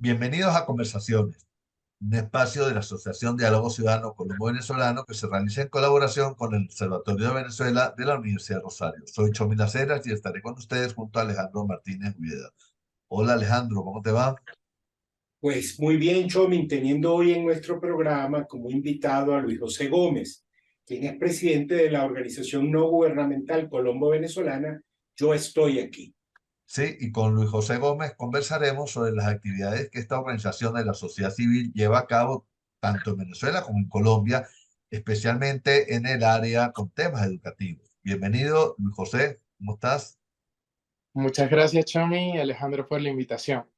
Bienvenidos a Conversaciones, un espacio de la Asociación Diálogo Ciudadano Colombo-Venezolano que se realiza en colaboración con el Observatorio de Venezuela de la Universidad de Rosario. Soy Chomil Aceras y estaré con ustedes junto a Alejandro Martínez Guieda. Hola Alejandro, ¿cómo te va? Pues muy bien, Chomin, teniendo hoy en nuestro programa como invitado a Luis José Gómez, quien es presidente de la organización no gubernamental Colombo Venezolana. Yo estoy aquí. Sí, y con Luis José Gómez conversaremos sobre las actividades que esta organización de la sociedad civil lleva a cabo tanto en Venezuela como en Colombia, especialmente en el área con temas educativos. Bienvenido, Luis José, ¿cómo estás? Muchas gracias, Chomi y Alejandro, por la invitación.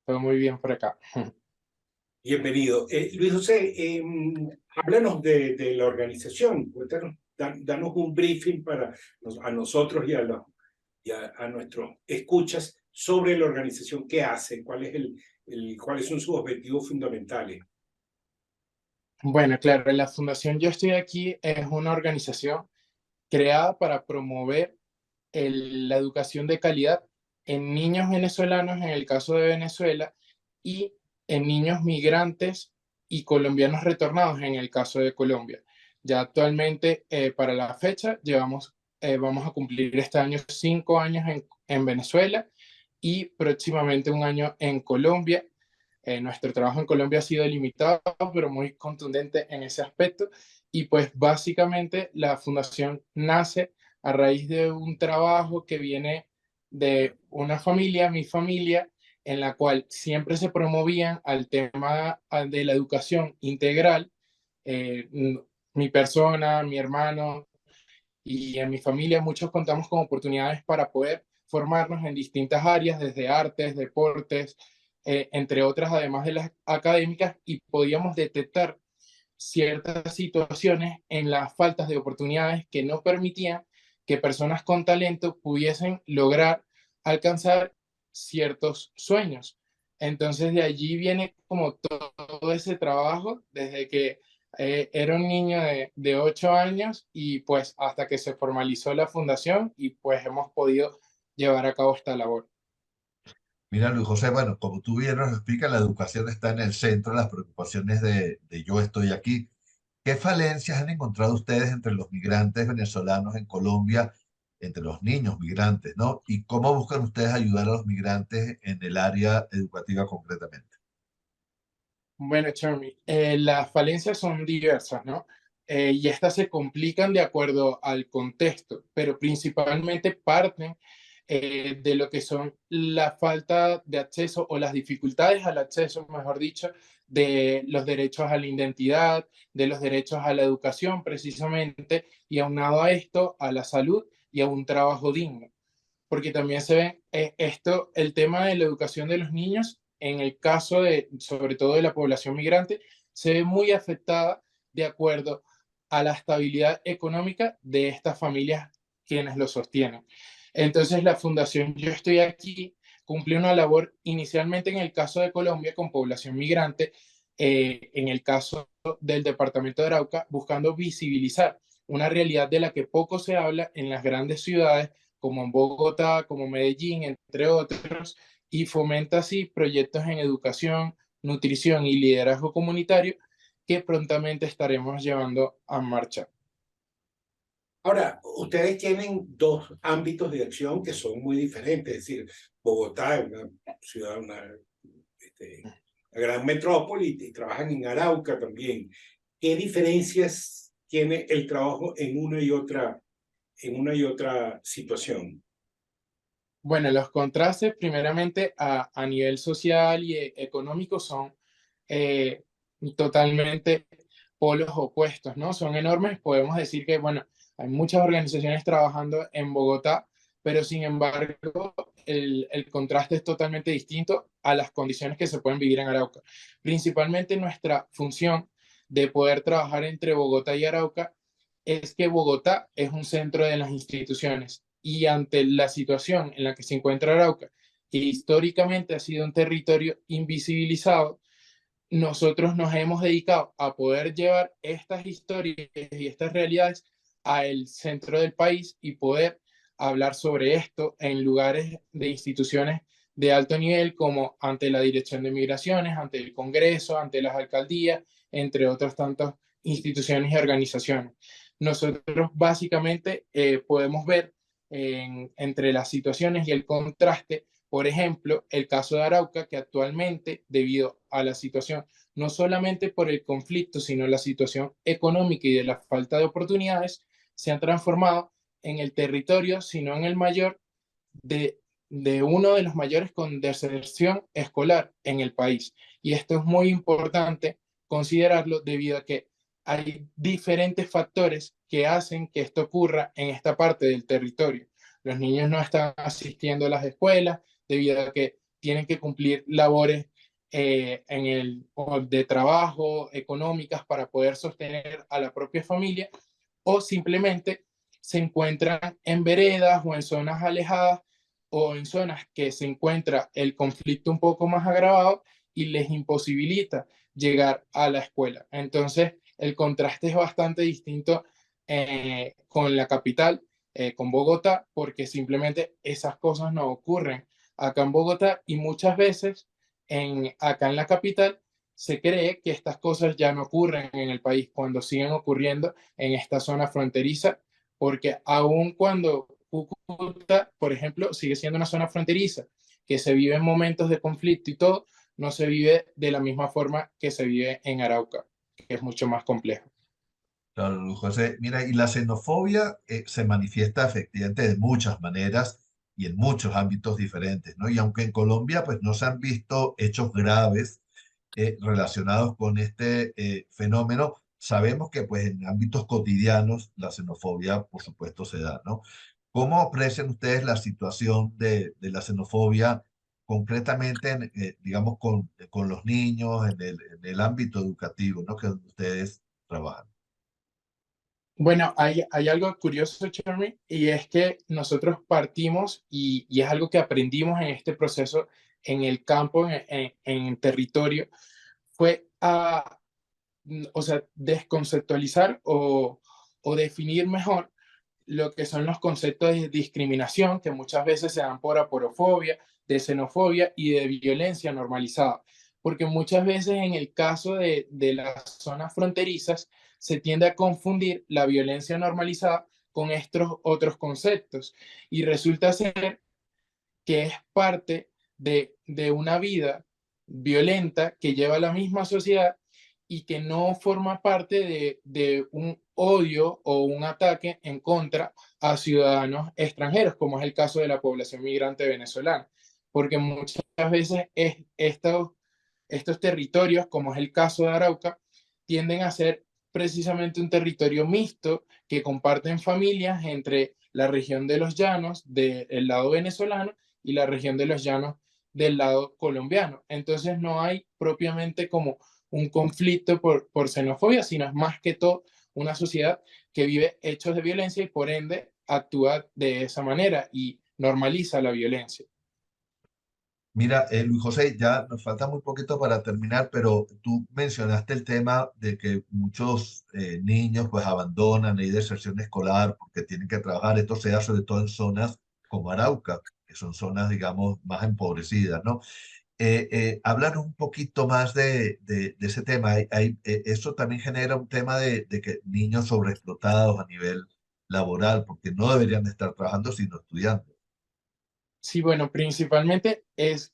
Todo muy bien por acá. Bienvenido. Luis José, háblanos de la organización. Cuéntanos, danos un briefing para a nosotros y a nuestros escuchas sobre la organización, qué hace, cuáles son sus objetivos fundamentales. Bueno, claro, la Fundación Yo Estoy Aquí es una organización creada para promover la educación de calidad en niños venezolanos, en el caso de Venezuela, y en niños migrantes y colombianos retornados, en el caso de Colombia. Ya actualmente, para la fecha, vamos a cumplir este año 5 años en Venezuela y próximamente un año en Colombia. Nuestro trabajo en Colombia ha sido limitado, pero muy contundente en ese aspecto. Y pues básicamente la fundación nace a raíz de un trabajo que viene de una familia, mi familia, en la cual siempre se promovían al tema de la educación integral. Eh, Mi persona, mi hermano y en mi familia muchos contamos con oportunidades para poder formarnos en distintas áreas, desde artes, deportes, entre otras, además de las académicas, y podíamos detectar ciertas situaciones en las faltas de oportunidades que no permitían que personas con talento pudiesen lograr alcanzar ciertos sueños. Entonces de allí viene como todo ese trabajo desde que era un niño de 8 años y pues hasta que se formalizó la fundación y pues hemos podido llevar a cabo esta labor. Mira, Luis José, bueno, como tú bien nos explicas, la educación está en el centro de las preocupaciones de Yo Estoy Aquí. ¿Qué falencias han encontrado ustedes entre los migrantes venezolanos en Colombia, entre los niños migrantes, ¿no? ¿Y cómo buscan ustedes ayudar a los migrantes en el área educativa concretamente? Bueno, Charmy, las falencias son diversas, ¿no? Y estas se complican de acuerdo al contexto, pero principalmente parten de lo que son la falta de acceso o las dificultades al acceso, mejor dicho, de los derechos a la identidad, de los derechos a la educación, precisamente, y aunado a esto, a la salud y a un trabajo digno, porque también se ve el tema de la educación de los niños, en el caso de, sobre todo de la población migrante, se ve muy afectada de acuerdo a la estabilidad económica de estas familias quienes lo sostienen. Entonces, la Fundación Yo Estoy Aquí cumple una labor inicialmente en el caso de Colombia con población migrante, en el caso del departamento de Arauca, buscando visibilizar una realidad de la que poco se habla en las grandes ciudades como en Bogotá, como Medellín, entre otros, y fomenta así proyectos en educación, nutrición y liderazgo comunitario que prontamente estaremos llevando a marcha. Ahora, ustedes tienen dos ámbitos de acción que son muy diferentes, es decir, Bogotá es una ciudad, una gran metrópoli y trabajan en Arauca también. ¿Qué diferencias tiene el trabajo en una y otra situación? Bueno, los contrastes primeramente a nivel social y económico son eh, totalmente polos opuestos, ¿no? Son enormes. Podemos decir que, bueno, hay muchas organizaciones trabajando en Bogotá, pero sin embargo el contraste es totalmente distinto a las condiciones que se pueden vivir en Arauca. Principalmente nuestra función de poder trabajar entre Bogotá y Arauca es que Bogotá es un centro de las instituciones y ante la situación en la que se encuentra Arauca, que históricamente ha sido un territorio invisibilizado, nosotros nos hemos dedicado a poder llevar estas historias y estas realidades al centro del país y poder hablar sobre esto en lugares de instituciones de alto nivel como ante la Dirección de Migraciones, ante el Congreso, ante las alcaldías, entre otras tantas instituciones y organizaciones. Nosotros básicamente podemos ver entre las situaciones y el contraste, por ejemplo, el caso de Arauca, que actualmente, debido a la situación, no solamente por el conflicto, sino la situación económica y de la falta de oportunidades, se han transformado en el territorio, sino en el mayor, de, de uno de los mayores con deserción escolar en el país. Y esto es muy importante considerarlo debido a que hay diferentes factores que hacen que esto ocurra en esta parte del territorio. Los niños no están asistiendo a las escuelas debido a que tienen que cumplir labores de trabajo, económicas, para poder sostener a la propia familia, o simplemente se encuentran en veredas o en zonas alejadas o en zonas que se encuentra el conflicto un poco más agravado y les imposibilita llegar a la escuela. Entonces, el contraste es bastante distinto con la capital, con Bogotá, porque simplemente esas cosas no ocurren acá en Bogotá, y muchas veces acá en la capital se cree que estas cosas ya no ocurren en el país cuando siguen ocurriendo en esta zona fronteriza, porque aun cuando Cúcuta, por ejemplo, sigue siendo una zona fronteriza que se vive en momentos de conflicto y todo, no se vive de la misma forma que se vive en Arauca, que es mucho más complejo. Claro, Luis José. Mira, y la xenofobia se manifiesta efectivamente de muchas maneras y en muchos ámbitos diferentes, ¿no? Y aunque en Colombia pues no se han visto hechos graves relacionados con este fenómeno, sabemos que pues en ámbitos cotidianos la xenofobia por supuesto se da, ¿no? ¿Cómo aprecian ustedes la situación de la xenofobia concretamente, digamos, con los niños en el ámbito educativo, ¿no? Que es donde ustedes trabajan. Bueno, hay algo curioso, Chermy, y es que nosotros partimos, y es algo que aprendimos en este proceso en el campo, en territorio, fue a, o sea, desconceptualizar o definir mejor lo que son los conceptos de discriminación que muchas veces se dan por aporofobia, de xenofobia y de violencia normalizada. Porque muchas veces en el caso de las zonas fronterizas se tiende a confundir la violencia normalizada con estos otros conceptos, y resulta ser que es parte de una vida violenta que lleva la misma sociedad y que no forma parte de un odio o un ataque en contra a ciudadanos extranjeros, como es el caso de la población migrante venezolana. Porque muchas veces estos territorios, como es el caso de Arauca, tienden a ser precisamente un territorio mixto que comparten familias entre la región de los llanos del lado venezolano y la región de los llanos del lado colombiano. Entonces no hay propiamente como un conflicto por xenofobia, sino es más que todo una sociedad que vive hechos de violencia y por ende actúa de esa manera y normaliza la violencia. Mira, Luis José, ya nos falta muy poquito para terminar, pero tú mencionaste el tema de que muchos niños pues abandonan, hay deserción escolar porque tienen que trabajar. Esto se da sobre todo en zonas como Arauca, que son zonas, digamos, más empobrecidas, ¿no? Háblanos un poquito más de ese tema. Eso también genera un tema de que niños sobreexplotados a nivel laboral, porque no deberían de estar trabajando sino estudiando. Sí, bueno, principalmente es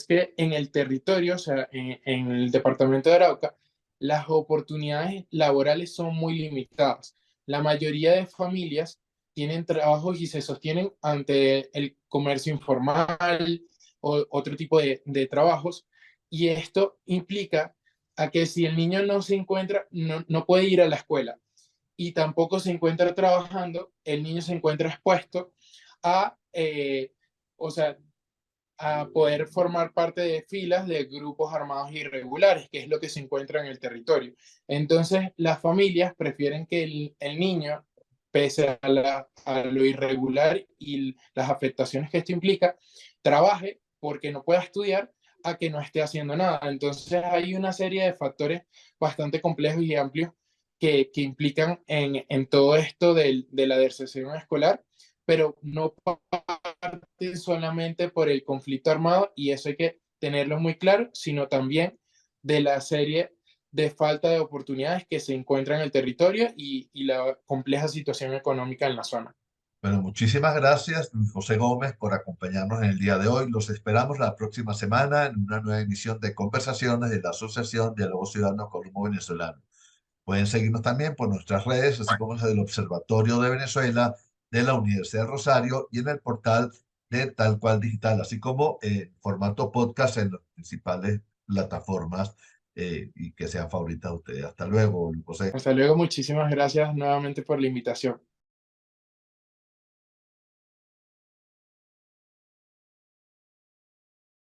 que en el territorio, o sea, en el departamento de Arauca, las oportunidades laborales son muy limitadas. La mayoría de familias tienen trabajos y se sostienen ante el comercio informal o otro tipo de trabajos, y esto implica a que si el niño no se encuentra, no puede ir a la escuela y tampoco se encuentra trabajando, el niño se encuentra expuesto a, o sea, a poder formar parte de filas de grupos armados irregulares, que es lo que se encuentra en el territorio. Entonces, las familias prefieren que el niño, pese a lo irregular y las afectaciones que esto implica, trabaje porque no pueda estudiar a que no esté haciendo nada. Entonces, hay una serie de factores bastante complejos y amplios que implican en todo esto de la deserción escolar, pero no parte solamente por el conflicto armado, y eso hay que tenerlo muy claro, sino también de la serie de falta de oportunidades que se encuentra en el territorio y la compleja situación económica en la zona. Bueno, muchísimas gracias, Luis José Gómez, por acompañarnos en el día de hoy. Los esperamos la próxima semana en una nueva emisión de Conversaciones de la Asociación Diálogo Ciudadano Colombo Venezolano. Pueden seguirnos también por nuestras redes, así como las del Observatorio de Venezuela, de la Universidad de Rosario y en el portal de Tal Cual Digital, así como en formato podcast en las principales plataformas y que sean favoritas de ustedes. Hasta luego, Luis José. Hasta luego, muchísimas gracias nuevamente por la invitación.